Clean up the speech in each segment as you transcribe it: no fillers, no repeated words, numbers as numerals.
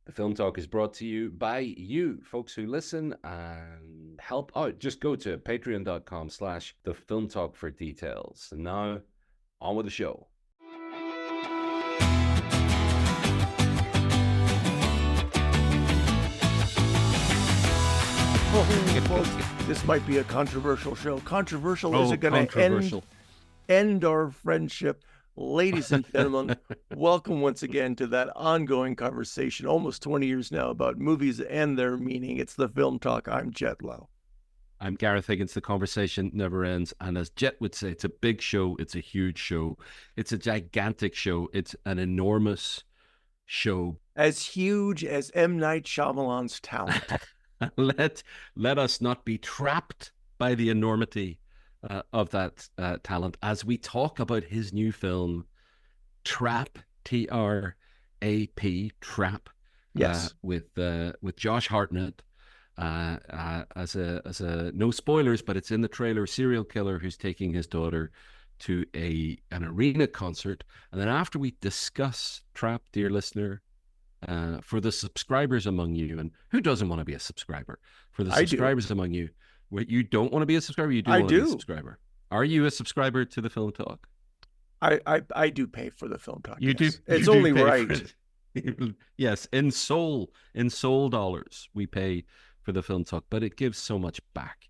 The Film Talk is brought to you by you, folks who listen and help out. Just go to patreon.com/the Film Talk for details. And now, on with the show. Oh, folks, this might be a controversial show. Controversial is it going to end our friendship? Ladies and gentlemen, welcome once again to that ongoing conversation, almost 20 years now, about movies and their meaning. It's the Film Talk. I'm Jett Lowe. I'm Gareth Higgins. The conversation never ends. And as Jett would say, it's a big show. It's a huge show. It's a gigantic show. It's an enormous show. As huge as M. Night Shyamalan's talent. Let us not be trapped by the enormity of that talent as we talk about his new film, Trap, T-R-A-P, Trap. Yes, with Josh Hartnett as a no spoilers, but it's in the trailer. Serial killer who's taking his daughter to an arena concert, and then after we discuss Trap, dear listener. For the subscribers among you, and who doesn't want to be a subscriber? For the subscribers among you, you don't want to be a subscriber, you do want to be a subscriber. Are you a subscriber to the Film Talk? I do pay for the Film Talk. You yes. do. It's you only do right. Yes, in soul dollars, we pay for the Film Talk, but it gives so much back.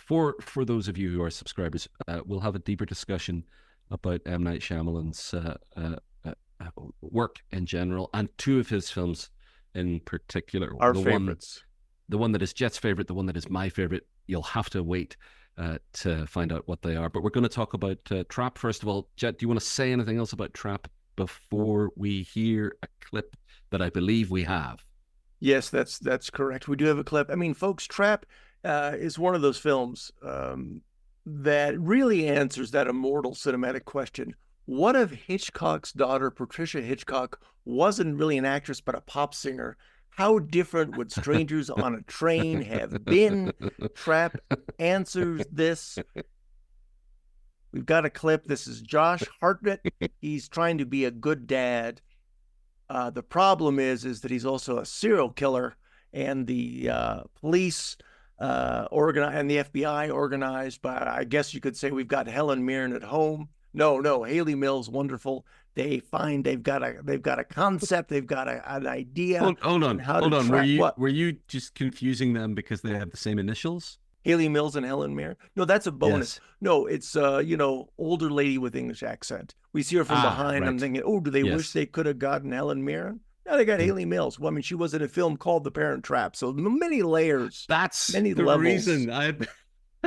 For those of you who are subscribers, we'll have a deeper discussion about M. Night Shyamalan's work in general, and two of his films in particular. Our favorites. The one that is Jett's favorite, the one that is my favorite. You'll have to wait to find out what they are. But we're going to talk about Trap first of all. Jett, do you want to say anything else about Trap before we hear a clip that I believe we have? Yes, that's correct. We do have a clip. I mean, folks, Trap is one of those films that really answers that immortal cinematic question. What if Hitchcock's daughter, Patricia Hitchcock, wasn't really an actress but a pop singer? How different would Strangers on a Train have been? Trap answers this. We've got a clip. This is Josh Hartnett. He's trying to be a good dad. The problem is that he's also a serial killer, and the police organized and the FBI organized by, I guess you could say, we've got Helen Mirren at home. No, Haley Mills, wonderful. They've got a concept, they've got an idea. Hold on. Were you just confusing them because they have the same initials? Haley Mills and Helen Mirren? No, that's a bonus. Yes. No, it's older lady with English accent. We see her from behind. Right. I'm thinking, do they wish they could have gotten Helen Mirren? No, they got Haley Mills. Well, I mean, she was in a film called The Parent Trap. So many layers. That's many the levels. Reason.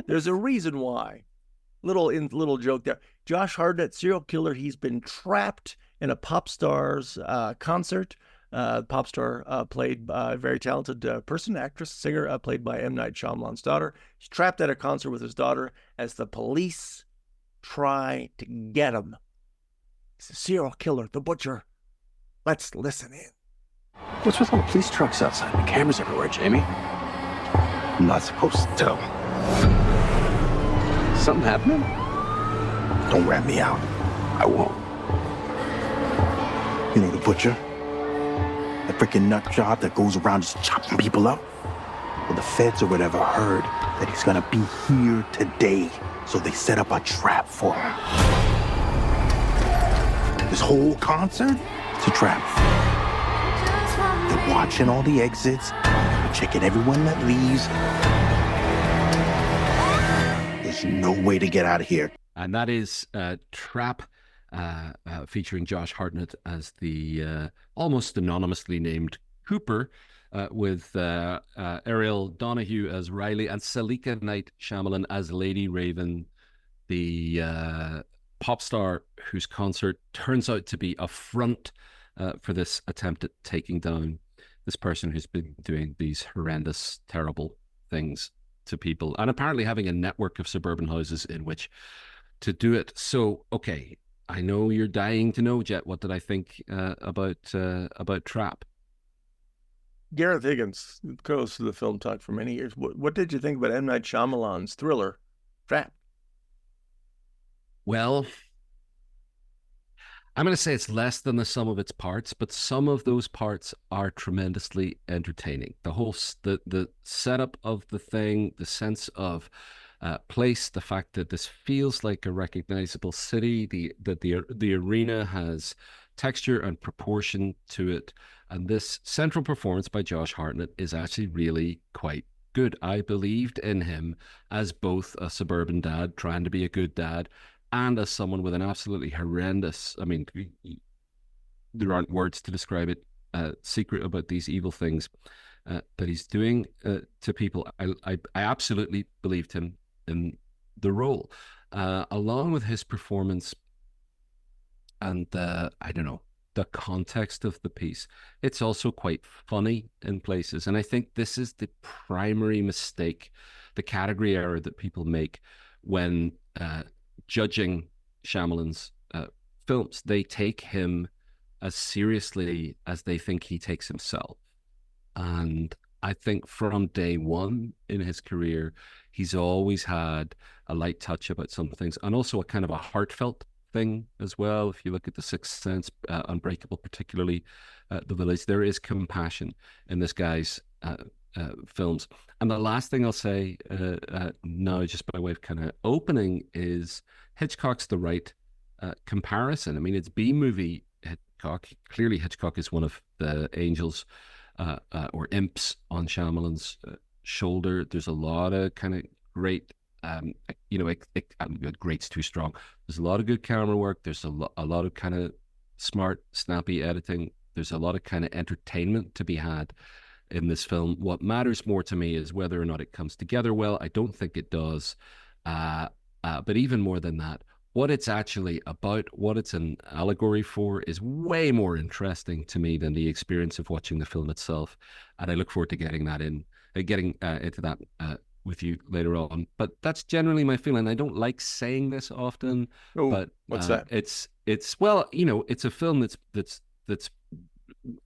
There's a reason why. Little joke there. Josh Hartnett, serial killer. He's been trapped in a pop star's concert. Pop star played by a very talented actress, singer, played by M. Night Shyamalan's daughter. He's trapped at a concert with his daughter as the police try to get him. He's a serial killer, the butcher. Let's listen in. What's with all the police trucks outside? The cameras everywhere, Jamie. I'm not supposed to tell. Something happening? Don't rat me out. I won't. You know the butcher? The freaking nut job that goes around just chopping people up? Well, the feds or whatever heard that he's gonna be here today, so they set up a trap for him. This whole concert, it's a trap. They're watching all the exits, they're checking everyone that leaves. There's no way to get out of here. And that is Trap, featuring Josh Hartnett as the almost anonymously named Cooper, with Ariel Donahue as Riley and Salika Night Shyamalan as Lady Raven, the pop star whose concert turns out to be a front for this attempt at taking down this person who's been doing these horrendous, terrible things to people, and apparently having a network of suburban houses in which to do it. So, okay, I know you're dying to know, Jett. What did I think about Trap? Gareth Higgins goes to the Film Talk for many years. What did you think about M. Night Shyamalan's thriller, Trap? Well, I'm going to say it's less than the sum of its parts, but some of those parts are tremendously entertaining. The whole the setup of the thing, the sense of place, the fact that this feels like a recognizable city, the arena has texture and proportion to it, and this central performance by Josh Hartnett is actually really quite good. I believed in him as both a suburban dad trying to be a good dad and as someone with an absolutely horrendous, I mean, there aren't words to describe it, secret about these evil things that he's doing to people. I absolutely believed him in the role, along with his performance and I don't know, the context of the piece. It's also quite funny in places. And I think this is the primary mistake, the category error that people make when judging Shyamalan's films. They take him as seriously as they think he takes himself. And I think from day one in his career, he's always had a light touch about some things, and also a kind of a heartfelt thing as well. If you look at The Sixth Sense, Unbreakable, particularly The Village, there is compassion in this guy's films. And the last thing I'll say now, just by way of kind of opening, is Hitchcock's the right comparison. I mean, it's B-movie Hitchcock. Clearly, Hitchcock is one of the angels or imps on Shyamalan's shoulder. There's a lot of kind of great, great's too strong. There's a lot of good camera work. There's a lot of kind of smart, snappy editing. There's a lot of kind of entertainment to be had in this film. What matters more to me is whether or not it comes together well. I don't think it does. But even more than that, what it's actually about, what it's an allegory for, is way more interesting to me than the experience of watching the film itself. And I look forward to getting into that with you later on. But that's generally my feeling. I don't like saying this often, but what's that? It's well, it's a film that's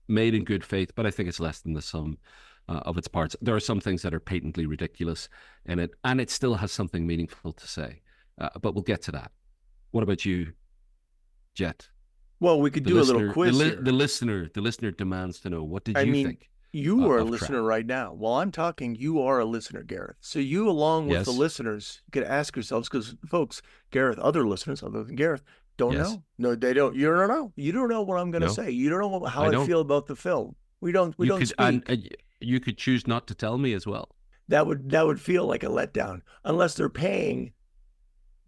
made in good faith, but I think it's less than the sum of its parts. There are some things that are patently ridiculous in it, and it still has something meaningful to say. But we'll get to that. What about you, Jett? Well, we could do a little quiz here. The listener demands to know, what did you think? You are a listener right now. While I'm talking, you are a listener, Gareth. So you, along with the listeners, could ask yourselves, because folks, Gareth, other listeners other than Gareth, don't know. No, they don't. You don't know. You don't know what I'm going to say. You don't know how I feel about the film. We don't speak. And you could choose not to tell me as well. That would feel like a letdown, unless they're paying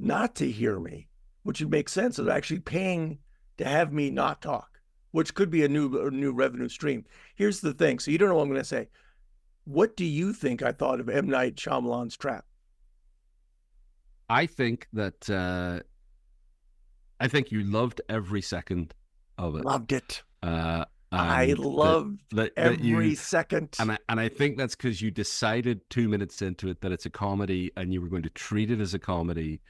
not to hear me, which would make sense. Of actually paying to have me not talk, which could be a new revenue stream. Here's the thing. So you don't know what I'm going to say. What do you think I thought of M. Night Shyamalan's Trap? I think that I think you loved every second of it. Loved it. I loved every second. And I think that's because you decided 2 minutes into it that it's a comedy, and you were going to treat it as a comedy,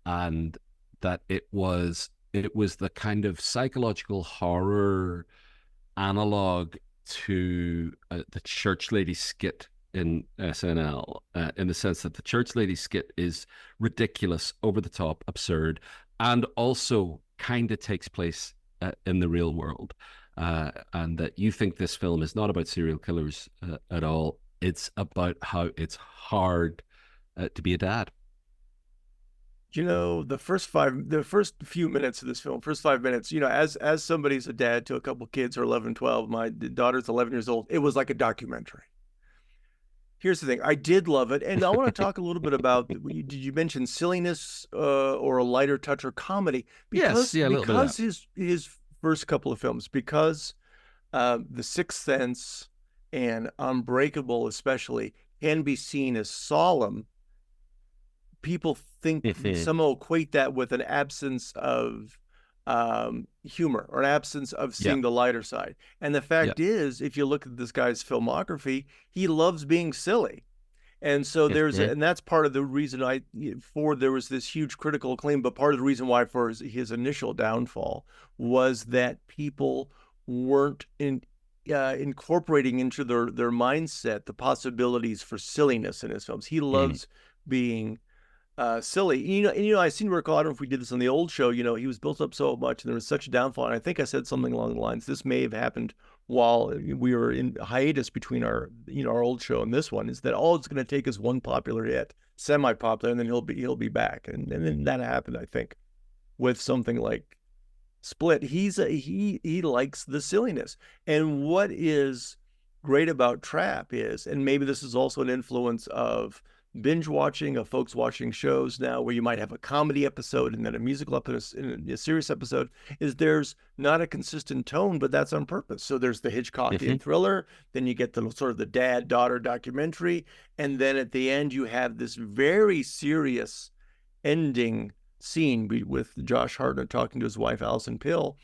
and that it was the kind of psychological horror analog to the church lady skit in SNL, in the sense that the church lady skit is ridiculous, over the top, absurd, and also kind of takes place in the real world. And that you think this film is not about serial killers at all. It's about how it's hard to be a dad. The first few minutes of this film, first 5 minutes, as somebody's a dad to a couple kids who are 11, 12, my daughter's 11 years old, it was like a documentary. Here's the thing. I did love it. And I want to talk a little bit about, did you mention silliness or a lighter touch or comedy? Because his first couple of films, because The Sixth Sense and Unbreakable especially can be seen as solemn, people think somehow equate that with an absence of humor or an absence of seeing the lighter side. And the fact is, if you look at this guy's filmography, he loves being silly. And so and that's part of the reason there was this huge critical acclaim, but part of the reason why for his initial downfall was that people weren't incorporating into their mindset the possibilities for silliness in his films. He loves being silly. I seem to recall, I don't know if we did this on the old show, he was built up so much and there was such a downfall. And I think I said something along the lines, this may have happened while we were in hiatus between our old show and this one, is that all it's going to take is one popular hit, semi-popular, and then he'll be back. And then that happened, I think, with something like Split. He likes the silliness. And what is great about Trap is, and maybe this is also an influence of binge watching, of folks watching shows now where you might have a comedy episode and then a musical episode and a serious episode, is there's not a consistent tone, but that's on purpose. So there's the Hitchcockian thriller, then you get the sort of the dad-daughter documentary, and then at the end you have this very serious ending scene with Josh Hartnett talking to his wife Alison Pill,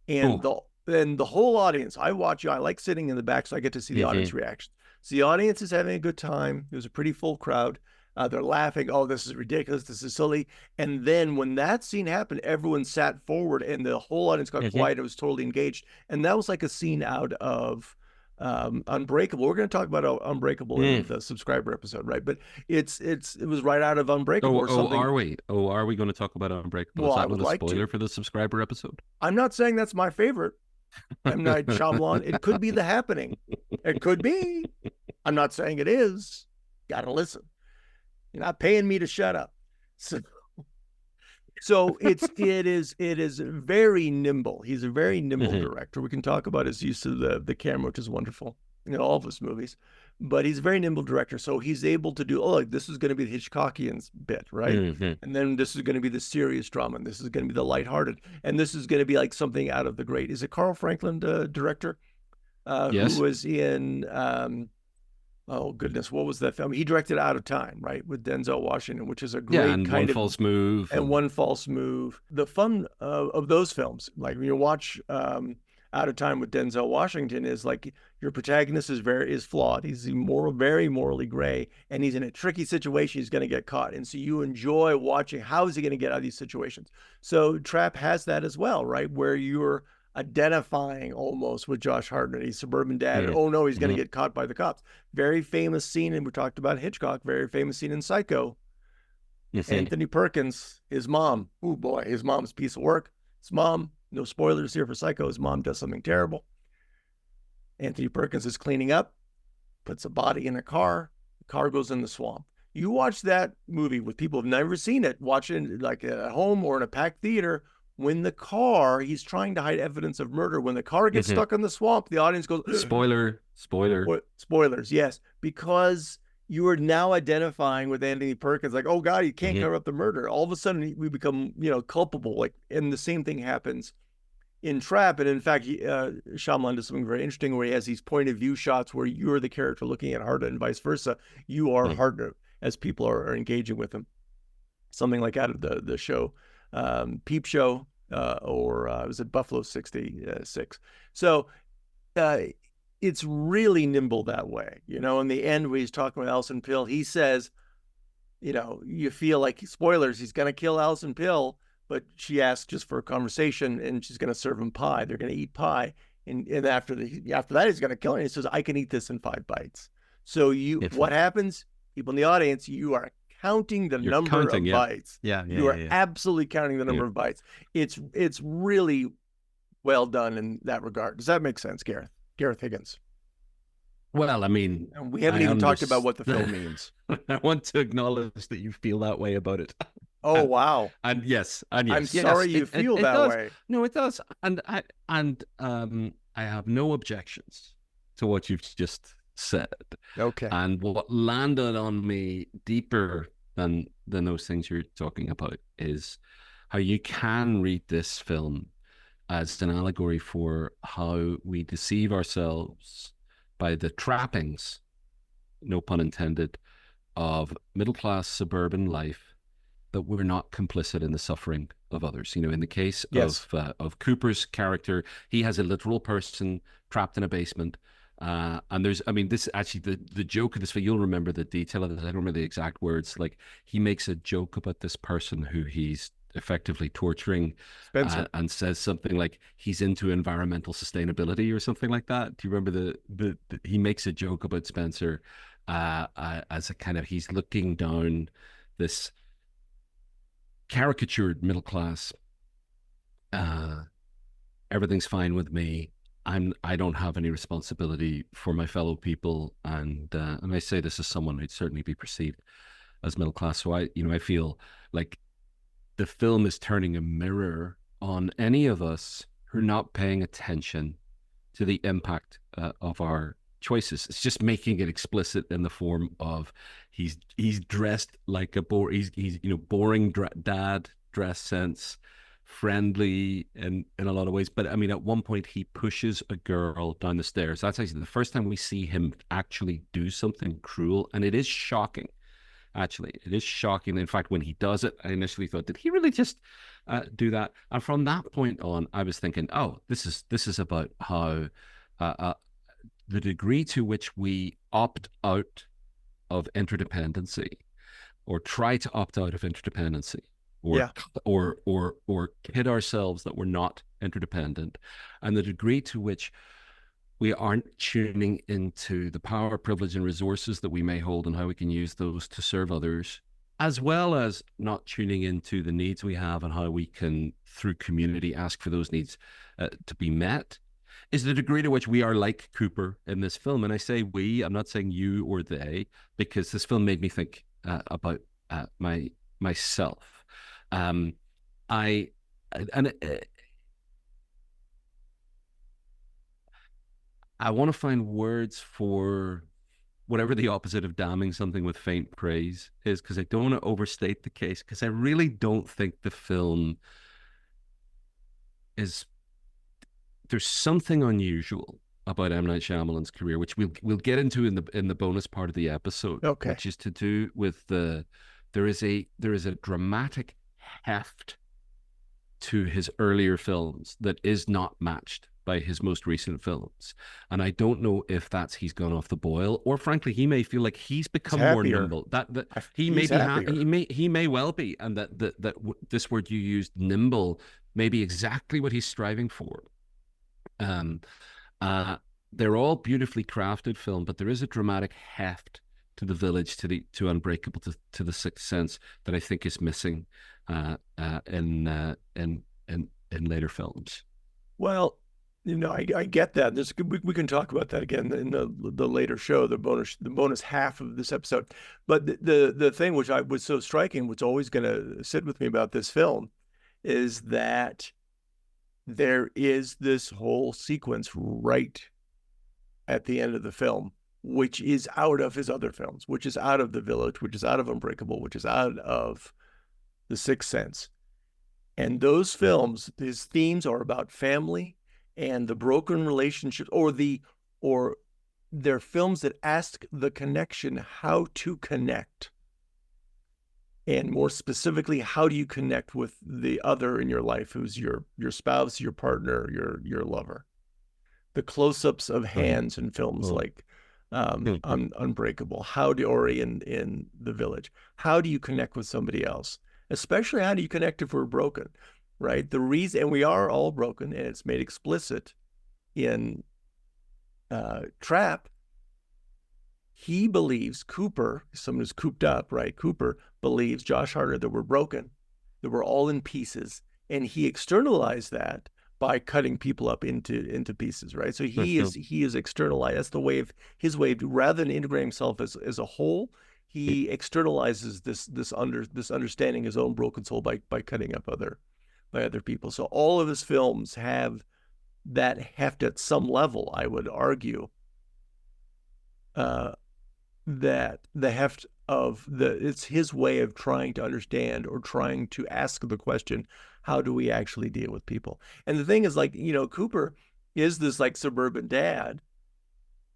and the whole audience. I like sitting in the back so I get to see the audience reaction. So the audience is having a good time. It was a pretty full crowd. They're laughing. Oh, this is ridiculous. This is silly. And then when that scene happened, everyone sat forward and the whole audience got quiet. It was totally engaged. And that was like a scene out of Unbreakable. We're going to talk about Unbreakable in the subscriber episode, right? But it was right out of Unbreakable. Are we going to talk about Unbreakable? Well, is that I would like spoiler for the subscriber episode? I'm not saying that's my favorite. M. Night Shyamalan. It could be The Happening. It could be. I'm not saying it is. Gotta listen. You're not paying me to shut up. So it is very nimble. He's a very nimble director. We can talk about his use of the camera, which is wonderful in all of his movies. But he's a very nimble director, so he's able to do, like, this is going to be the Hitchcockian's bit, right? And then this is going to be the serious drama, and this is going to be the lighthearted, and this is going to be like something out of the great. Is it Carl Franklin, director? Yes. Who was in, oh goodness, what was that film? He directed Out of Time, right, with Denzel Washington, which is a great and kind One of False Move. And One False Move. The fun of those films, like when you watch Out of Time with Denzel Washington, is like your protagonist is flawed. He's very morally gray, and he's in a tricky situation. He's going to get caught, and so you enjoy watching how is he going to get out of these situations. So Trap has that as well, right, where you're identifying almost with Josh Hartnett. He's suburban dad. Oh no, he's going to get caught by the cops. Very famous scene, and we talked about Hitchcock. Very famous scene in Psycho. Anthony Perkins, his mom. Oh boy, his mom's a piece of work. His mom. No spoilers here for Psycho. His mom does something terrible. Anthony Perkins is cleaning up, puts a body in a car. The car goes in the swamp. You watch that movie with people who've never seen it, watching like at home or in a packed theater. When the car, he's trying to hide evidence of murder. When the car gets stuck in the swamp, the audience goes, Spoilers, yes, because you are now identifying with Anthony Perkins, like, oh God, he can't cover up the murder. All of a sudden, we become, culpable. Like, and the same thing happens in Trap. And in fact, Shyamalan does something very interesting where he has these point of view shots where you're the character looking at Hartnett and vice versa. You are Hartnett as people are engaging with him. Something like out of the show, Peep Show, or was it Buffalo 66? So it's really nimble that way. In the end, when he's talking with Alison Pill, he says, you feel like, spoilers, he's going to kill Alison Pill, but she asks just for a conversation, and she's going to serve him pie. They're going to eat pie. And after that, he's going to kill her. And he says, I can eat this in 5 bites. So what happens? People in the audience, you are counting the number of bites. You are absolutely counting the number of bites. It's really well done in that regard. Does that make sense, Gareth? Gareth Higgins. Well, I mean, and we haven't even talked about what the film means. I want to acknowledge that you feel that way about it. Oh, wow. And yes. I'm sorry you feel that way. No, it does. And I have no objections to what you've just said. Okay. And what landed on me deeper than those things you're talking about is how you can read this film as an allegory for how we deceive ourselves by the trappings, no pun intended, of middle-class suburban life, that we're not complicit in the suffering of others. In the case of Cooper's character, he has a literal person trapped in a basement. And this actually, the joke of this film, you'll remember the detail of this. I don't remember the exact words. Like, he makes a joke about this person who he's effectively torturing, and says something like he's into environmental sustainability or something like that. Do you remember he makes a joke about Spencer as a kind of, he's looking down this caricatured middle class. Everything's fine with me. I don't have any responsibility for my fellow people, and I say this as someone who'd certainly be perceived as middle class. So I feel like the film is turning a mirror on any of us who are not paying attention to the impact of our choices. It's just making it explicit in the form of he's dressed like a boring dad dress sense, friendly in a lot of ways. But I mean, at one point he pushes a girl down the stairs. That's actually the first time we see him actually do something cruel, and it is shocking. Actually, it is shocking. In fact, when he does it, I initially thought, did he really just do that? And from that point on, I was thinking, oh, this is about how the degree to which we opt out of interdependency, or try to opt out of interdependency, or kid ourselves that we're not interdependent, and the degree to which we aren't tuning into the power, privilege, and resources that we may hold and how we can use those to serve others, as well as not tuning into the needs we have and how we can, through community, ask for those needs to be met, is the degree to which we are like Cooper in this film. And I say we, I'm not saying you or they, because this film made me think about myself. I want to find words for whatever the opposite of damning something with faint praise is, because I don't want to overstate the case, because I really don't think the film is... There's something unusual about M. Night Shyamalan's career, which we'll get into in the bonus part of the episode, which is to do with there is a dramatic heft to his earlier films that is not matched by his most recent films. And I don't know if that's he's gone off the boil, or frankly he may feel like he's become more nimble. That he may well be, and that this word you used, nimble, may be exactly what he's striving for. They're all beautifully crafted film, but there is a dramatic heft to The Village, to Unbreakable, to The Sixth Sense that I think is missing in later films. Well, I get that. We can talk about that again in the later show, the bonus half of this episode. But the thing which I was so striking, what's always going to sit with me about this film, is that there is this whole sequence right at the end of the film, which is out of his other films, which is out of The Village, which is out of Unbreakable, which is out of The Sixth Sense. And those films, his themes are about family and the broken relationships, or they're films that ask the connection, how to connect. And more specifically, how do you connect with the other in your life, who's your spouse, your partner, your lover? The close-ups of hands in films like Unbreakable, or in The Village. How do you connect with somebody else? Especially, how do you connect if we're broken, right? The reason, and we are all broken, and it's made explicit in Trap. He believes, Cooper, someone who's cooped up, right? Cooper believes, Josh Hartnett, that we're broken, that we're all in pieces. And he externalized that by cutting people up into pieces, right? So he is externalized. That's the way of his way of, rather than integrating himself as a whole, he externalizes this understanding his own broken soul by cutting up other people. So all of his films have that heft at some level, I would argue. That the heft of it's his way of trying to understand, or trying to ask the question, how do we actually deal with people? And the thing is, like, Cooper is this like suburban dad,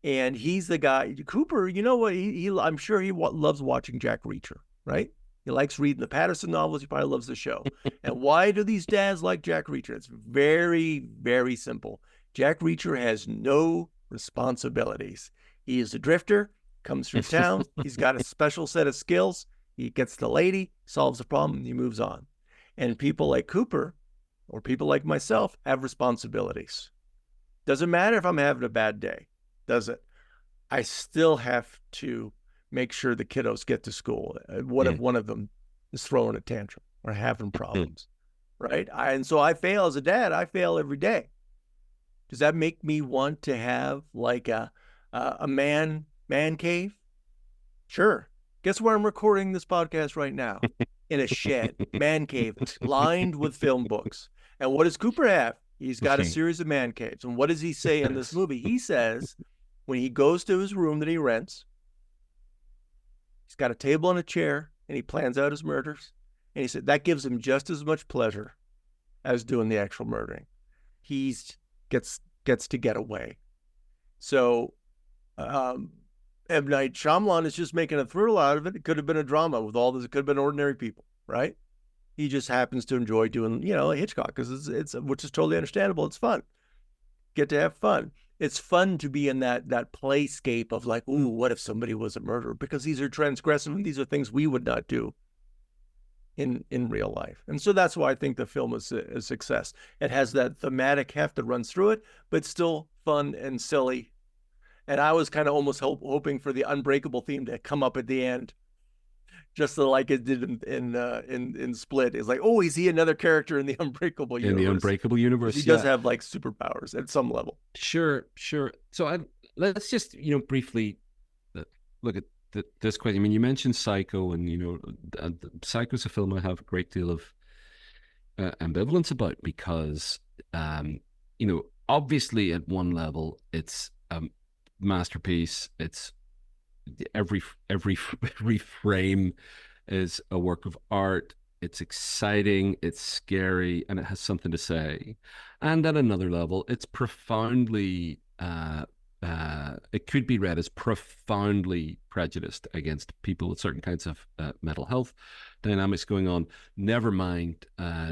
and he's the guy. Cooper, you know what? I'm sure he loves watching Jack Reacher, right? He likes reading the Patterson novels. He probably loves the show. And why do these dads like Jack Reacher? It's very, very simple. Jack Reacher has no responsibilities. He is a drifter, comes from town. He's got a special set of skills. He gets the lady, solves the problem, and he moves on. And people like Cooper, or people like myself, have responsibilities. Doesn't matter if I'm having a bad day, does it? I still have to make sure the kiddos get to school. What if one of them is throwing a tantrum? or having problems, right? And so I fail as a dad. I fail every day. Does that make me want to have like a man cave? Sure. Guess where I'm recording this podcast right now? In a shed, man cave, lined with film books. And what does Cooper have? He's got a series of man caves. And what does he say in this movie? He says when he goes to his room that he rents, he's got a table and a chair, and he plans out his murders. And he said that gives him just as much pleasure as doing the actual murdering. He's gets to get away. So M. Night Shyamalan is just making a thrill out of it. It could have been a drama with all this. It could have been ordinary people, right? He just happens to enjoy doing, Hitchcock, because it's which is totally understandable. It's fun. Get to have fun. It's fun to be in that playscape of like, ooh, what if somebody was a murderer? Because these are transgressive and these are things we would not do in real life. And so that's why I think the film is a success. It has that thematic heft that runs through it, but still fun and silly. And I was kind of almost hoping for the Unbreakable theme to come up at the end, just like it did in Split. It's like, oh, is he another character in the Unbreakable universe? In the Unbreakable universe, he does have like superpowers at some level. Sure. So let's just briefly look at this question. I mean, you mentioned Psycho, and Psycho's a film I have a great deal of ambivalence about because obviously at one level it's masterpiece. It's every frame is a work of art. It's exciting, it's scary, and it has something to say. And at another level, it's profoundly it could be read as profoundly prejudiced against people with certain kinds of mental health dynamics going on. Never mind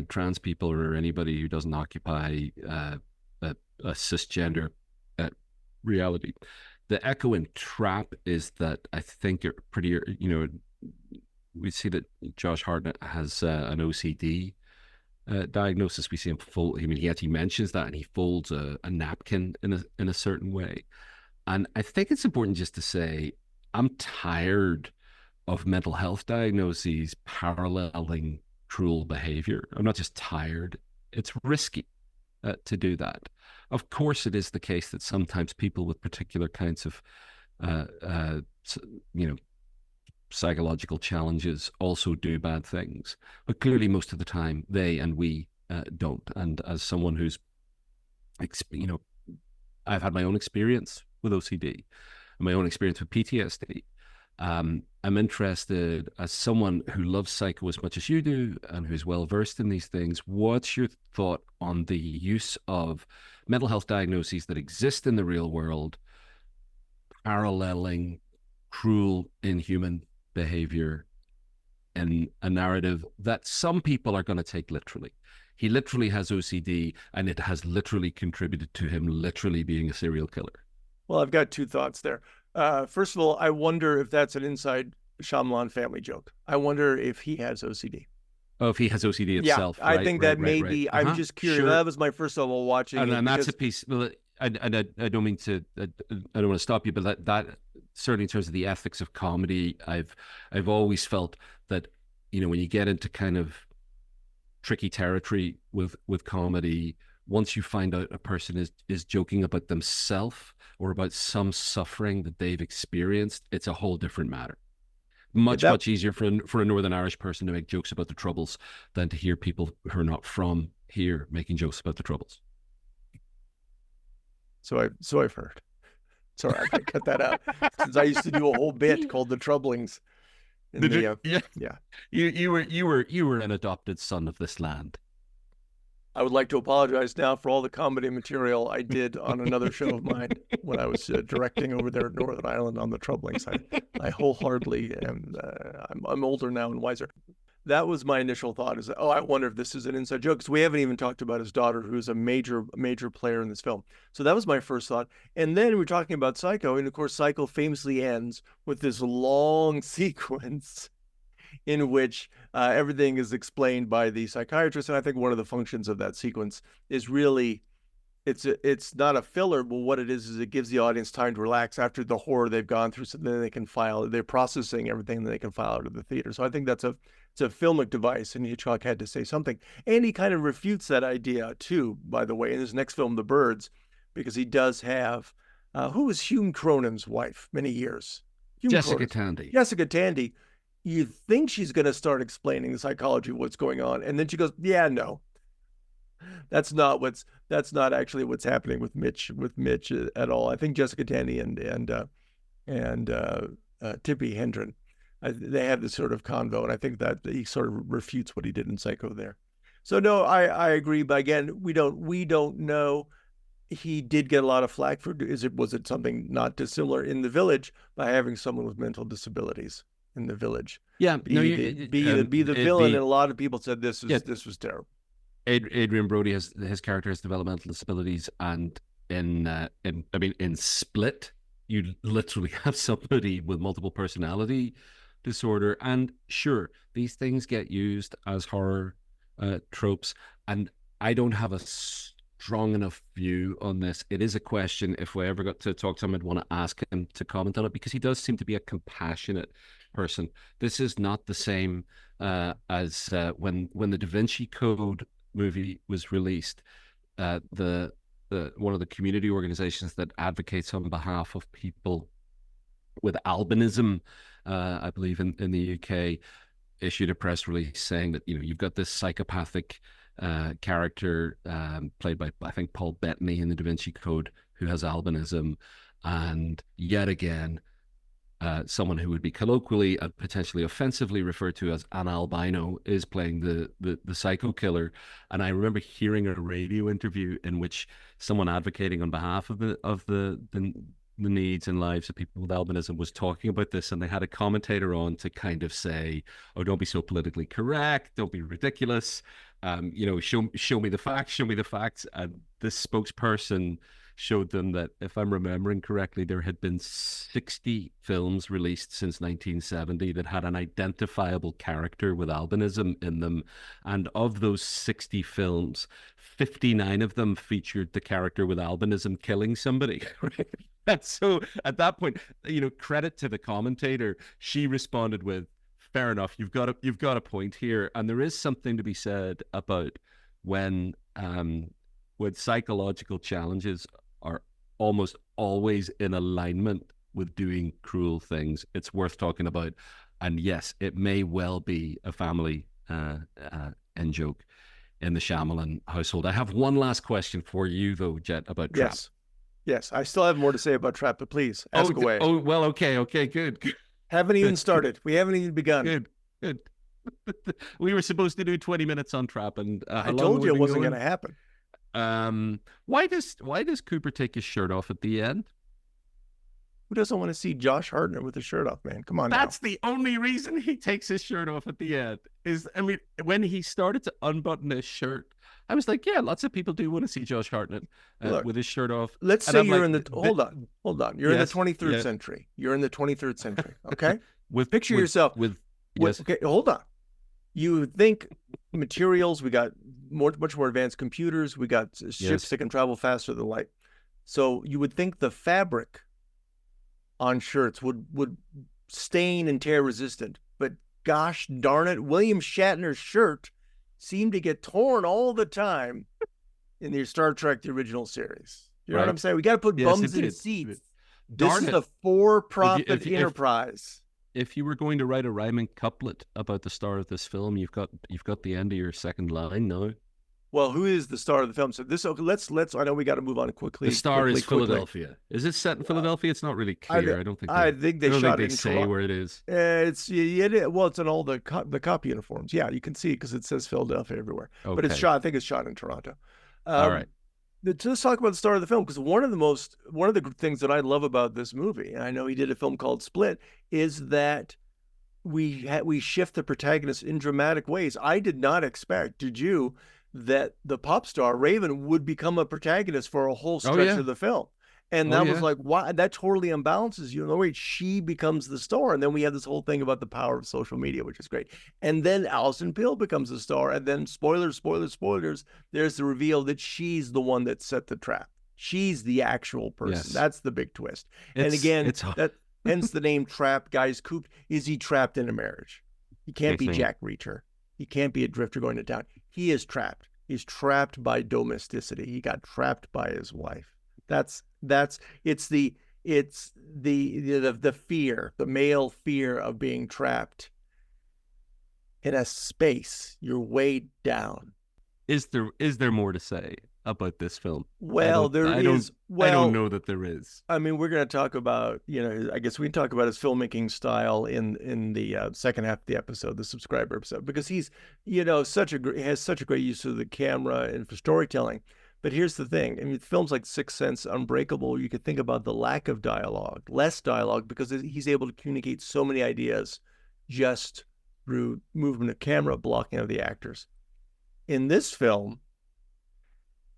trans people or anybody who doesn't occupy a cisgender reality. The echo in Trap is that I think you're pretty, we see that Josh Hartnett has an OCD diagnosis. We see him fold. I mean, he actually mentions that, and he folds a napkin in a certain way. And I think it's important just to say, I'm tired of mental health diagnoses paralleling cruel behavior. I'm not just tired; it's risky to do that. Of course, it is the case that sometimes people with particular kinds of, psychological challenges also do bad things. But clearly, most of the time, they and we don't. And as someone who's, I've had my own experience with OCD, and my own experience with PTSD. I'm interested, as someone who loves Psycho as much as you do and who's well versed in these things, what's your thought on the use of mental health diagnoses that exist in the real world paralleling cruel, inhuman behavior in a narrative that some people are going to take literally? He literally has OCD, and it has literally contributed to him literally being a serial killer. Well, I've got two thoughts there. First of all, I wonder if that's an inside Shyamalan family joke. I wonder if he has OCD. Oh, if he has OCD itself. Yeah, I think that maybe. Right. I'm just curious. Sure. That was my first level watching. And that's a piece. Well, I don't mean to. I don't want to stop you, but that certainly in terms of the ethics of comedy, I've always felt that when you get into kind of tricky territory with comedy, once you find out a person is joking about themselves or about some suffering that they've experienced, it's a whole different matter. Much easier for a Northern Irish person to make jokes about the Troubles than to hear people who are not from here making jokes about the Troubles. So I've heard. Sorry, I can cut that out. Since I used to do a whole bit called The Troublings. Yeah. You were an adopted son of this land. I would like to apologize now for all the comedy material I did on another show of mine when I was directing over there in Northern Ireland on The Troublings. I wholeheartedly am. I'm older now and wiser. That was my initial thought: is I wonder if this is an inside joke, because we haven't even talked about his daughter, who's a major player in this film. So that was my first thought. And then we're talking about Psycho, and of course, Psycho famously ends with this long sequence in which everything is explained by the psychiatrist. And I think one of the functions of that sequence is really it's not a filler, but what it is it gives the audience time to relax after the horror they've gone through, so then they can file. They're processing everything, and they can file out of the theater. So I think it's a filmic device, and Hitchcock had to say something, and he kind of refutes that idea too. By the way, in his next film, The Birds, because he does have who was Hume Cronyn's wife many years, Jessica Tandy. Jessica Tandy. You think she's going to start explaining the psychology of what's going on, and then she goes, "Yeah, no, that's not actually what's happening with Mitch at all." I think Jessica Tandy and Tippi Hedren, they have this sort of convo, and I think that he sort of refutes what he did in Psycho there. So no, I agree, but again, we don't know. He did get a lot of flack for was it something not dissimilar in The Village by having someone with mental disabilities in The Village? Yeah, be the villain, and a lot of people said this was terrible. Adrian Brody his character has developmental disabilities, and in Split, you literally have somebody with multiple personality disorder, and sure, these things get used as horror tropes, and I don't have a strong enough view on this. It is a question, if we ever got to talk to him, I'd want to ask him to comment on it, because he does seem to be a compassionate person. This is not the same as when the Da Vinci Code movie was released. The one of the community organizations that advocates on behalf of people with albinism, I believe in the UK, issued a press release saying that, you've got this psychopathic character played by, I think, Paul Bettany in the Da Vinci Code, who has albinism, and yet again, someone who would be colloquially and potentially offensively referred to as an albino is playing the psycho killer. And I remember hearing a radio interview in which someone advocating on behalf of the needs and lives of people with albinism was talking about this, and they had a commentator on to kind of say, "Oh, don't be so politically correct, don't be ridiculous, show me the facts." And this spokesperson showed them that, if I'm remembering correctly, there had been 60 films released since 1970 that had an identifiable character with albinism in them, and of those 60 films, 59 of them featured the character with albinism killing somebody. Right? And so at that point, credit to the commentator, she responded with, "Fair enough, you've got a point here." And there is something to be said about when psychological challenges are almost always in alignment with doing cruel things. It's worth talking about. And yes, it may well be a family end joke in the Shyamalan household. I have one last question for you, though, Jett, about Trap. Yes, I still have more to say about Trap, but please ask away. Oh, well, okay, good. Haven't even started. We haven't even begun. Good. We were supposed to do 20 minutes on Trap, and I told you it wasn't going to happen. Why does Cooper take his shirt off at the end? Who doesn't want to see Josh Hartnett with his shirt off, man? Come on. That's the only reason he takes his shirt off at the end. When he started to unbutton his shirt, I was like, yeah, lots of people do want to see Josh Hartnett with his shirt off. Let's say you're in the hold on. You're in the 23rd century. You're in the 23rd century. Okay. Picture yourself. Okay, hold on. You think materials? We got much more advanced computers. We got ships that can travel faster than light. So you would think the fabric on shirts would stain and tear resistant, but gosh darn it, William Shatner's shirt seemed to get torn all the time in the Star Trek, the original series. You know what I'm saying? We got to put bums in seats. This is a for-profit enterprise. If you were going to write a rhyming couplet about the star of this film, you've got the end of your second line now. Well, who is the star of the film? So let's. I know we got to move on quickly. The star is Philadelphia. Is it set in Philadelphia? It's not really clear. I don't think they shot it. They say where it is. It's in all the cop uniforms. Yeah, you can see because it says Philadelphia everywhere. Okay. But it's shot. I think it's shot in Toronto. All right. Let's talk about the star of the film, because one of the things that I love about this movie, and I know he did a film called Split, is that we shift the protagonist in dramatic ways. I did not expect, did you, that the pop star Raven would become a protagonist for a whole stretch of the film. And that was like, why? That totally unbalances you. In other words, she becomes the star. And then we have this whole thing about the power of social media, which is great. And then Alison Pill becomes the star. And then spoilers, there's the reveal that she's the one that set the trap. She's the actual person. Yes. That's the big twist. And again, that hence the name Trap. Guys, cooped. Is he trapped in a marriage? He can't be Jack Reacher. He can't be a drifter going to town. He is trapped. He's trapped by domesticity. He got trapped by his wife. It's the fear, the male fear of being trapped in a space. You're weighed down. Is there more to say about this film? Well, I don't know that there is. I mean, we're going to talk about, I guess we can talk about his filmmaking style in the second half of the episode, the subscriber episode, because he's, has such a great use of the camera and for storytelling. But here's the thing. I mean, films like Sixth Sense, Unbreakable, you could think about the lack of dialogue, less dialogue, because he's able to communicate so many ideas just through movement of camera, blocking of the actors. In this film,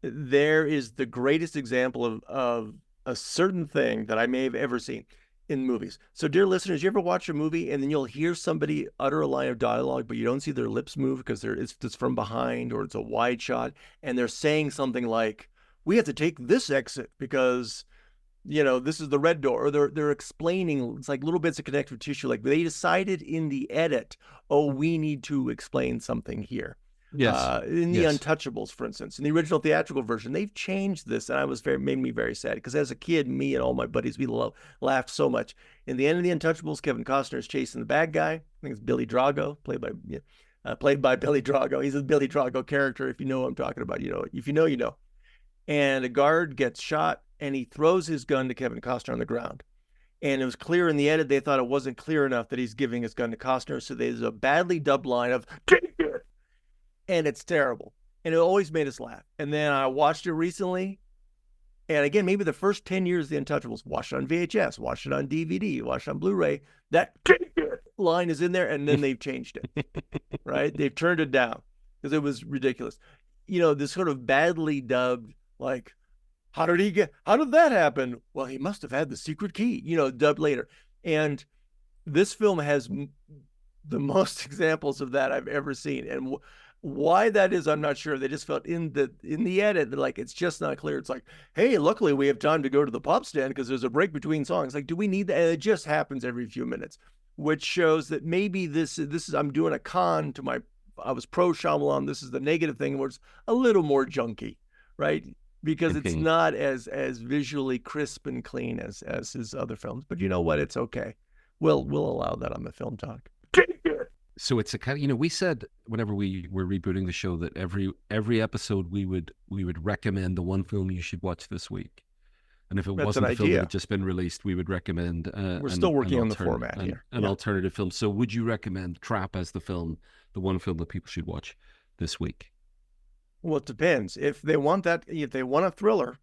there is the greatest example of a certain thing that I may have ever seen in movies. So, dear listeners, you ever watch a movie and then you'll hear somebody utter a line of dialogue, but you don't see their lips move because it's from behind or it's a wide shot, and they're saying something like, "We have to take this exit because, this is the red door," or they're explaining. It's like little bits of connective tissue. Like they decided in the edit, we need to explain something here. Yes. In the Untouchables, for instance, in the original theatrical version, they've changed this, and made me very sad because as a kid, me and all my buddies, we laughed so much. In the end of the Untouchables, Kevin Costner is chasing the bad guy. I think it's Billy Drago, played by Billy Drago. He's a Billy Drago character. If you know what I'm talking about, if you know, you know. And a guard gets shot, and he throws his gun to Kevin Costner on the ground. And it was clear in the edit, they thought it wasn't clear enough that he's giving his gun to Costner, so there's a badly dubbed line of "Take it." And it's terrible. And it always made us laugh. And then I watched it recently. And again, maybe the first 10 years of The Untouchables, watched it on VHS, watched it on DVD, watched it on Blu-ray. That line is in there, and then they've changed it, right? They've turned it down because it was ridiculous. This sort of badly dubbed, like, how did that happen? Well, he must have had the secret key, dubbed later. And this film has the most examples of that I've ever seen. And why that is, I'm not sure. They just felt in the edit, like it's just not clear. It's like, hey, luckily we have time to go to the pop stand because there's a break between songs. Like, do we need that? And it just happens every few minutes, which shows that maybe this is I'm doing a con to I was pro Shyamalan. This is the negative thing where it's a little more junky, right? Because it's not as visually crisp and clean as his other films. But you know what? It's okay. We'll allow that on the Film Talk. So it's a kind of, we said whenever we were rebooting the show that every episode we would recommend the one film you should watch this week. And if it wasn't a film that had just been released, we would recommend we're still working on the format here. An alternative film. So would you recommend Trap as the one film that people should watch this week? Well, it depends. If they want a thriller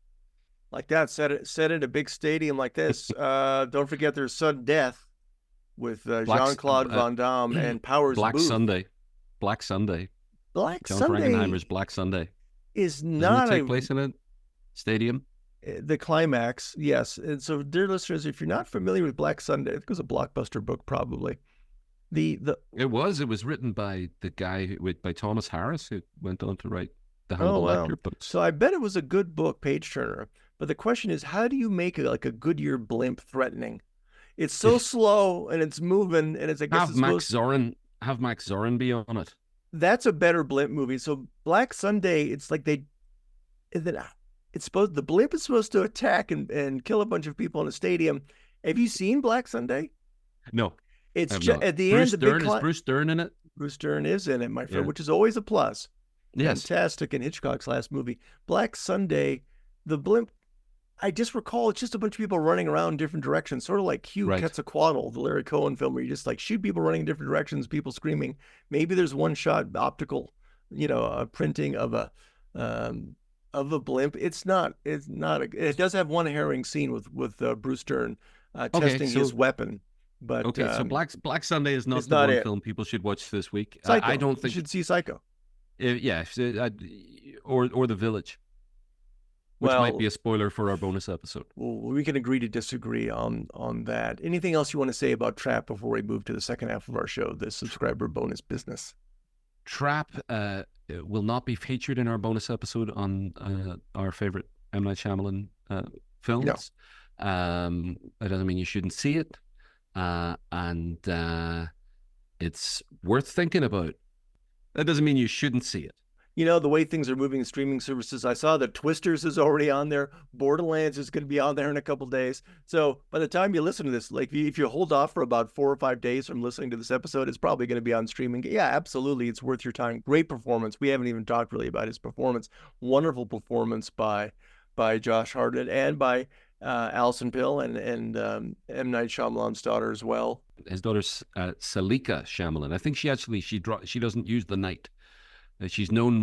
like that, set in a big stadium like this, don't forget there's sudden death with Jean-Claude Van Damme and Powers Black Booth. Sunday. John Frankenheimer's Black Sunday. Is not Doesn't it take place in a stadium? The climax, yes. And so, dear listeners, if you're not familiar with Black Sunday, it was a blockbuster book probably. It was written by the guy by Thomas Harris, who went on to write the Hannibal Lecter books. So I bet it was a good book, page turner. But the question is, how do you make it like a Goodyear blimp threatening? It's so slow and it's moving, and it's have Max Zorin be on it. That's a better blimp movie. So Black Sunday, it's like the blimp is supposed to attack and kill a bunch of people in a stadium. Have you seen Black Sunday? No. It's just at the end. Is Bruce Dern in it? Bruce Dern is in it, my friend, which is always a plus. Yes. Fantastic in Hitchcock's last movie. Black Sunday, the blimp, I just recall it's just a bunch of people running around in different directions, sort of like Quetzalcoatl, the Larry Cohen film, where you just like shoot people running in different directions, people screaming. Maybe there's one shot optical, a printing of a blimp. It does have one harrowing scene with Bruce Dern testing his weapon. But so Black Sunday is not the one film people should watch this week. Psycho. I don't think you should see Psycho. Or The Village. which might Well, be a spoiler for our bonus episode. well, we can agree to disagree on that. Anything else you want to say about Trap before we move to the second half of our show, the subscriber bonus business? Trap will not be featured in our bonus episode on our favorite M. Night Shyamalan films. No. That doesn't mean you shouldn't see it. And it's worth thinking about. That doesn't mean you shouldn't see it. You know, the way things are moving in streaming services, I saw that Twisters is already on there. Borderlands is going to be on there in a couple days. So by the time you listen to this, like if you hold off for about 4 or 5 days from listening to this episode, it's probably going to be on streaming. Yeah, absolutely. It's worth your time. Great performance. We haven't even talked really about his performance. Wonderful performance by Josh Hartnett and by Alison Pill and M. Night Shyamalan's daughter as well. His daughter's Salika Shyamalan. I think she doesn't use the night. She's known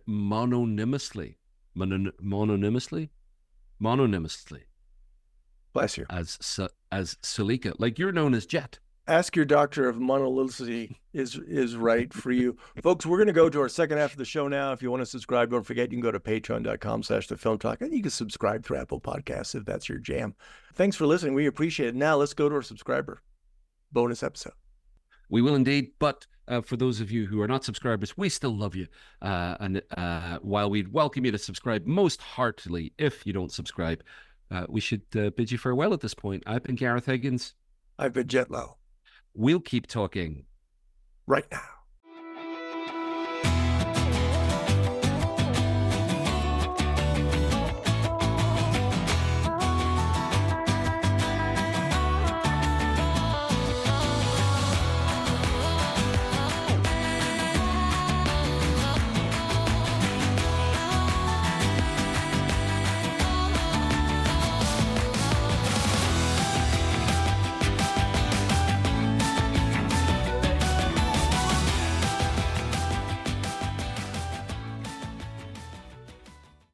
mononymously. Bless you. As Salika, like you're known as Jett. Ask your doctor if monolicity is right for you. Folks, we're going to go to our second half of the show now. If you want to subscribe, don't forget you can go to patreon.com/thefilmtalk, and you can subscribe through Apple Podcasts if that's your jam. Thanks for listening. We appreciate it. Now let's go to our subscriber bonus episode. We will indeed, but for those of you who are not subscribers, we still love you. And while we'd welcome you to subscribe most heartily, if you don't subscribe, we should bid you farewell at this point. I've been Gareth Higgins. I've been Jett Lowe. We'll keep talking right now.